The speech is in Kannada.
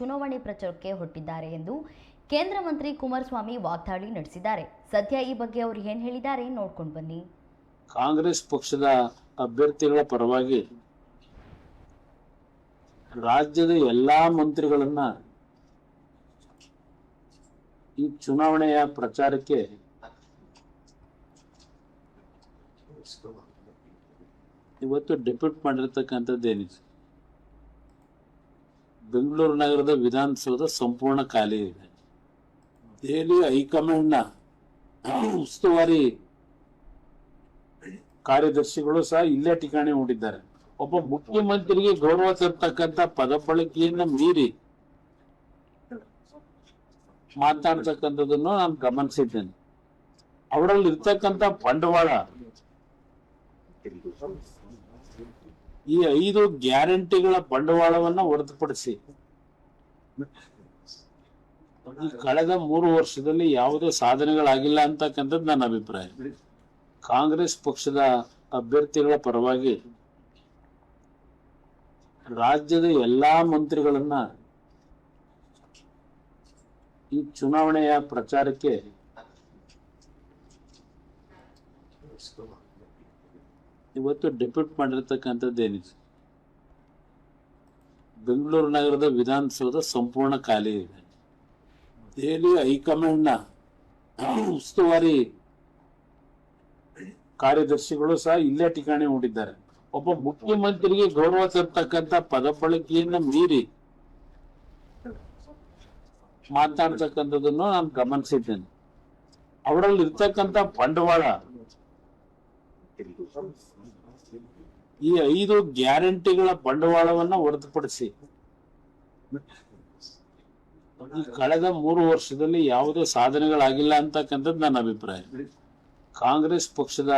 ಚುನಾವಣೆ ಪ್ರಚಾರಕ್ಕೆ ಹೊರಟಿದ್ದಾರೆ ಎಂದು ಕೇಂದ್ರ ಮಂತ್ರಿ ಕುಮಾರಸ್ವಾಮಿ ವಾಗ್ದಾಳಿ ನಡೆಸಿದ್ದಾರೆ. ಸದ್ಯ ಈ ಬಗ್ಗೆ ಅವರು ಏನು ಹೇಳಿದ್ದಾರೆ ನೋಡ್ಕೊಂಡು ಬನ್ನಿ. ಕಾಂಗ್ರೆಸ್ ಪಕ್ಷದ ಅಭ್ಯರ್ಥಿಗಳ ಪರವಾಗಿ ರಾಜ್ಯದ ಎಲ್ಲಾ ಮಂತ್ರಿಗಳನ್ನ ಈ ಚುನಾವಣೆಯ ಪ್ರಚಾರಕ್ಕೆ ಇವತ್ತು ಡೆಪ್ಯೂಟ್ ಮಾಡಿರ್ತಕ್ಕಂಥದ್ದೇನಿದೆ. ಬೆಂಗಳೂರು ನಗರದ ವಿಧಾನಸೌಧ ಸಂಪೂರ್ಣ ಖಾಲಿ ಇದೆ. ದೆಹಲಿ ಹೈಕಮಾಂಡ್ನ ಉಸ್ತುವಾರಿ ಕಾರ್ಯದರ್ಶಿಗಳು ಸಹ ಇಲ್ಲೇ ಠಿಕಾಣಿ ಹೂಡಿದ್ದಾರೆ. ಒಬ್ಬ ಮುಖ್ಯಮಂತ್ರಿಗೆ ಗೌರವ ತರ್ತಕ್ಕಂಥ ಪದ ಬಳಕೆಯನ್ನ ಮೀರಿ ಮಾತಾಡ್ತಕ್ಕಂಥದನ್ನು ನಾನು ಗಮನಿಸಿದ್ದೇನೆ. ಅವರಲ್ಲಿ ಇರ್ತಕ್ಕಂಥ ಬಂಡವಾಳ ಈ 5 ಗ್ಯಾರಂಟಿಗಳ ಬಂಡವಾಳವನ್ನ ಹೊರತುಪಡಿಸಿ ಈ ಕಳೆದ 3 ವರ್ಷದಲ್ಲಿ ಯಾವುದೇ ಸಾಧನೆಗಳಾಗಿಲ್ಲ ಅಂತಕ್ಕಂಥದ್ದು ನನ್ನ ಅಭಿಪ್ರಾಯ. ಕಾಂಗ್ರೆಸ್ ಪಕ್ಷದ ಅಭ್ಯರ್ಥಿಗಳ ಪರವಾಗಿ ರಾಜ್ಯದ ಎಲ್ಲಾ ಮಂತ್ರಿಗಳನ್ನ ಈ ಚುನಾವಣೆಯ ಪ್ರಚಾರಕ್ಕೆ ಇವತ್ತು ಡೆಪ್ಯೂಟ್ ಮಾಡಿರ್ತಕ್ಕಂಥದ್ದೇನಿದೆ. ಬೆಂಗಳೂರು ನಗರದ ವಿಧಾನಸೌಧ ಸಂಪೂರ್ಣ ಖಾಲಿ ಇದೆ. ದೆಹಲಿ ಹೈಕಮಾಂಡ್ನ ಉಸ್ತುವಾರಿ ಕಾರ್ಯದರ್ಶಿಗಳು ಸಹ ಇಲ್ಲೇ ಠಿಕಾಣಿ ಹೂಡಿದ್ದಾರೆ. ಒಬ್ಬ ಮುಖ್ಯಮಂತ್ರಿಗೆ ಗೌರವ ತರ್ತಕ್ಕಂಥ ಪದ ಬಳಕೆಯನ್ನ ಮೀರಿ ಮಾತಾಡ್ತಕ್ಕಂಥದನ್ನು ನಾನು ಗಮನಿಸಿದ್ದೇನೆ. ಅವರಲ್ಲಿ ಇರ್ತಕ್ಕಂಥ ಬಂಡವಾಳ ಈ 5 ಗ್ಯಾರಂಟಿಗಳ ಬಂಡವಾಳವನ್ನ ಹೊರತುಪಡಿಸಿ ಈ ಕಳೆದ 3 ವರ್ಷದಲ್ಲಿ ಯಾವುದೇ ಸಾಧನೆಗಳಾಗಿಲ್ಲ ಅಂತಕ್ಕಂಥದ್ದು ನನ್ನ ಅಭಿಪ್ರಾಯ. ಕಾಂಗ್ರೆಸ್ ಪಕ್ಷದ